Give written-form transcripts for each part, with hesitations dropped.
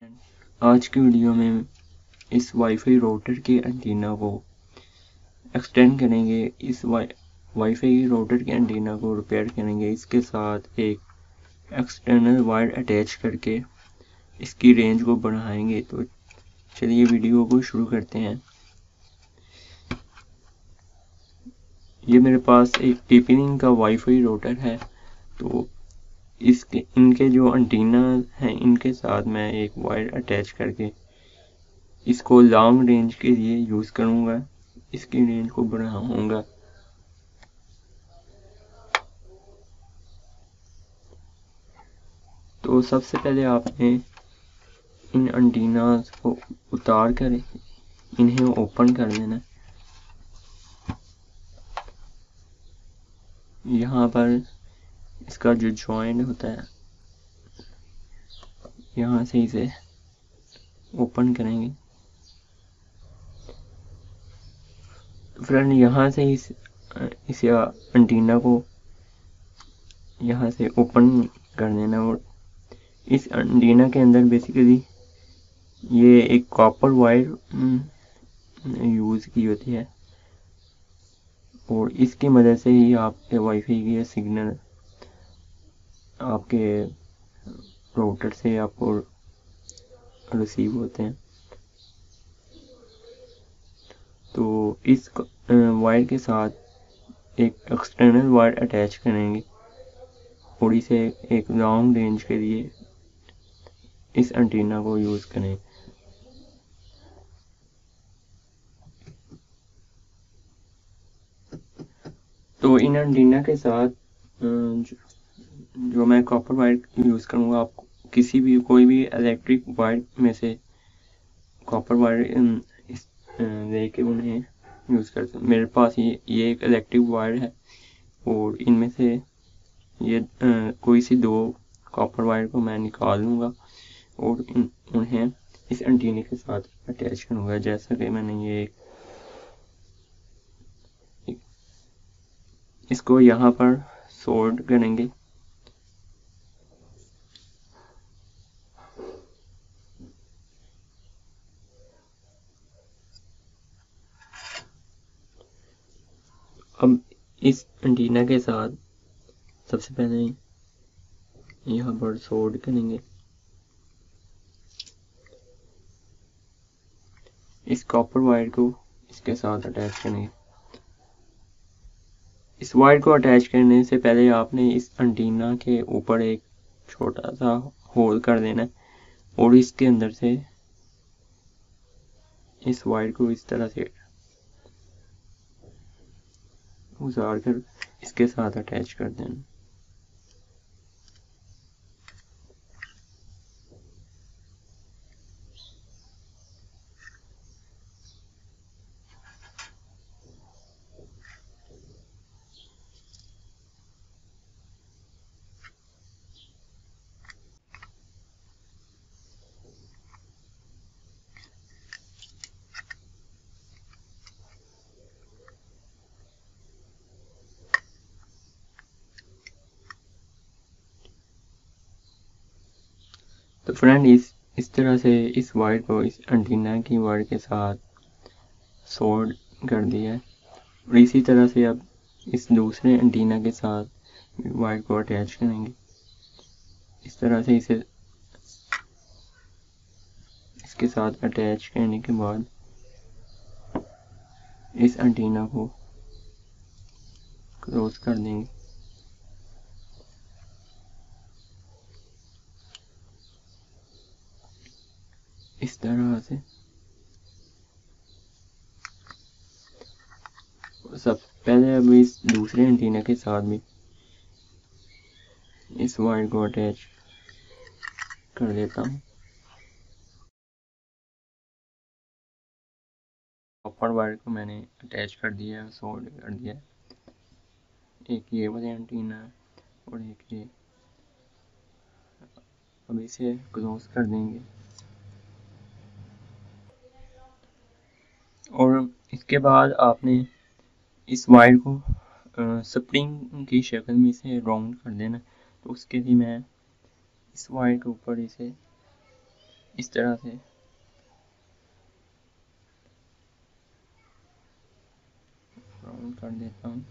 आज की वीडियो में इस वाईफाई राउटर के एंटीना को एक्सटेंड करेंगे। इस वाईफाई राउटर के एंटीना को रिपेयर करेंगे। इसके साथ एक एक्सटर्नल वायर अटैच करके इसकी रेंज को बढ़ाएंगे। तो चलिए वीडियो को शुरू करते हैं। ये मेरे पास एक टीपी-लिंक का वाईफाई राउटर है। तो इनके जो एंटीना हैं इनके साथ मैं एक वायर अटैच करके इसको लॉन्ग रेंज के लिए यूज़ करूँगा। इसकी रेंज को बढ़ाऊँगा। तो सबसे पहले आपने इन एंटीनास को उतार कर इन्हें ओपन कर देना। यहाँ पर इसका जो जॉइंट होता है यहाँ से इसे ओपन करेंगे। फ्रेंड यहाँ से इस एंटीना को यहाँ से ओपन कर देना। और इस एंटीना के अंदर बेसिकली ये एक कॉपर वायर यूज़ की होती है और इसकी मदद से ही आपके वाईफाई के सिग्नल आपके राउटर से आपको रिसीव होते हैं। तो इस वायर के साथ एक एक्सटर्नल वायर अटैच करेंगे और इसे एक लॉन्ग रेंज के लिए इस एंटीना को यूज़ करें। तो इन एंटीना के साथ जो मैं कॉपर वायर यूज़ करूँगा, आप किसी भी कोई भी इलेक्ट्रिक वायर में से कॉपर वायर लेके उन्हें यूज़ कर सकते। मेरे पास ये एक इलेक्ट्रिक वायर है और इनमें से ये कोई सी दो कॉपर वायर को मैं निकाल लूँगा और उन्हें इस एंटीने के साथ अटैच करूँगा। जैसा कि मैंने ये इसको यहाँ पर सोल्ड करेंगे। अब इस एंटीना के साथ सबसे पहले यहाँ पर सोल्ड करेंगे। इस कॉपर वायर को इसके साथ अटैच करेंगे। इस वायर को अटैच करने से पहले आपने इस एंटीना के ऊपर एक छोटा सा होल कर देना है और इसके अंदर से इस वायर को इस तरह से गुजार कर इसके साथ अटैच कर देना। तो फ्रेंड इस तरह से इस वायर को इस एंटीना की वायर के साथ सोल्ड कर दिया है। और इसी तरह से अब इस दूसरे एंटीना के साथ वायर को अटैच करेंगे। इस तरह से इसे इसके साथ अटैच करने के बाद इस एंटीना को क्लोज कर देंगे। इस तरह से सब पहले अब इस दूसरे एंटीना के साथ भी इस वायर को अटैच कर देता हूँ। कॉपर वायर को मैंने अटैच कर दिया है, सोल्ड कर दिया है। एक ये वाला एंटीना और एक ये। अब इसे क्लोज कर देंगे और इसके बाद आपने इस वायर को स्प्रिंग की शक्ल में इसे राउंड कर देना। तो उसके लिए मैं इस वायर के ऊपर इसे इस तरह से राउंड कर देता हूँ।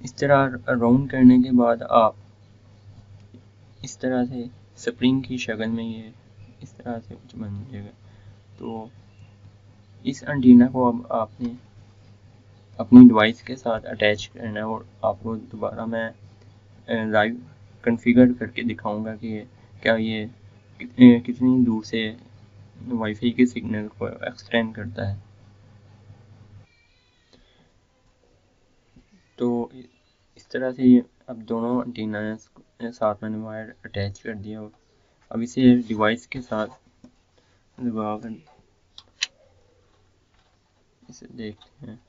इस तरह राउंड करने के बाद आप इस तरह से स्प्रिंग की शक्ल में ये इस तरह से कुछ बन जाएगा। तो इस एंटीना को अब आपने अपनी डिवाइस के साथ अटैच करना है और आपको दोबारा मैं लाइव कॉन्फ़िगर करके दिखाऊंगा कि क्या ये कितनी दूर से वाईफाई के सिग्नल को एक्सटेंड करता है। तो इस तरह से अब दोनों एंटीना साथ मैंने वायर अटैच कर दिया और अब इसे डिवाइस के साथ लगा कर इसे देखते हैं।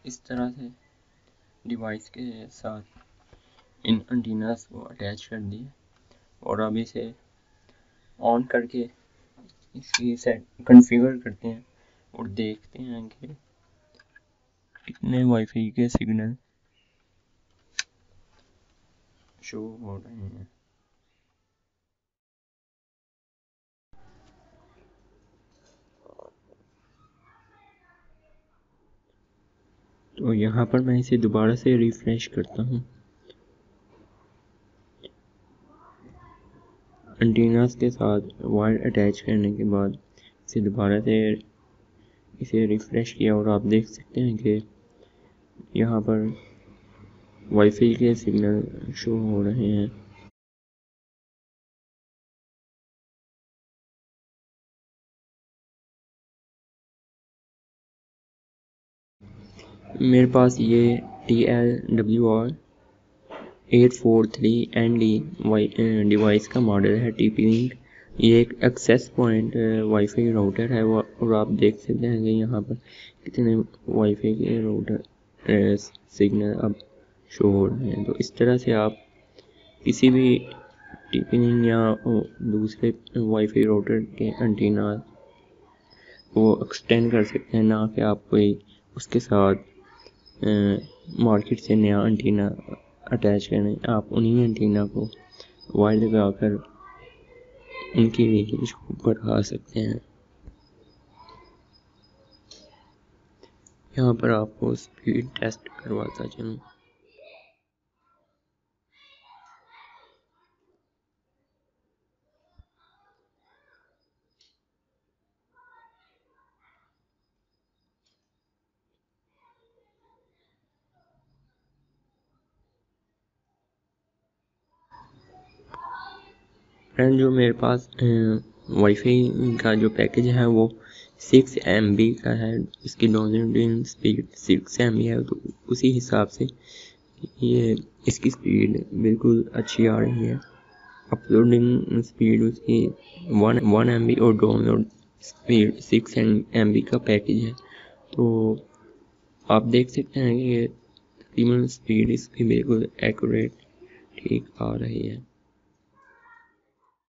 इस तरह से डिवाइस के साथ इन एंटीनास को अटैच कर दिए और अब इसे ऑन करके इसकी सेट कॉन्फ़िगर करते हैं और देखते हैं कि कितने वाईफाई के सिग्नल शो हो रहे हैं। तो यहाँ पर मैं इसे दोबारा से रिफ्रेश करता हूँ। एंटीनास के साथ वायर अटैच करने के बाद इसे दोबारा से इसे रिफ्रेश किया और आप देख सकते हैं कि यहाँ पर वाईफाई के सिग्नल शो हो रहे हैं। मेरे पास ये TLWR 843ND डिवाइस का मॉडल है TP-Link। ये एक एक्सेस पॉइंट वाईफाई राउटर है और आप देख सकते हैं कि यहाँ पर कितने वाईफाई के राउटर सिग्नल अब शो हो रहे हैं। तो इस तरह से आप किसी भी TP-Link या दूसरे वाईफाई राउटर के एंटीना को एक्सटेंड कर सकते हैं, ना कि आप कोई उसके साथ मार्केट से नया एंटीना अटैच करें। आप उन्हीं एंटीना को वायर लगाकर उनकी रेंज को बढ़ा सकते हैं। यहाँ पर आपको स्पीड टेस्ट करवाता चलूँ। फ्रेंड, जो मेरे पास वाईफाई का जो पैकेज है वो 6 MB का है। इसकी डाउनलोडिंग स्पीड 6 MB है, तो उसी हिसाब से ये इसकी स्पीड बिल्कुल अच्छी आ रही है। अपलोडिंग स्पीड उसकी 1 MB और डाउनलोड स्पीड 6 MB का पैकेज है। तो आप देख सकते हैं कि तकरीबन स्पीड इसकी बिल्कुल एक्यूरेट ठीक आ रही है।